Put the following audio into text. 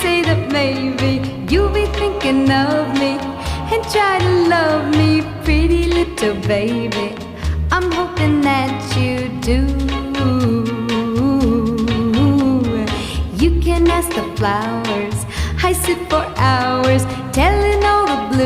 say that maybe you'll be thinking of me and try to love me, pretty little baby. I'm hoping that you do. You can ask the flowers, I sit for hours telling all the blues.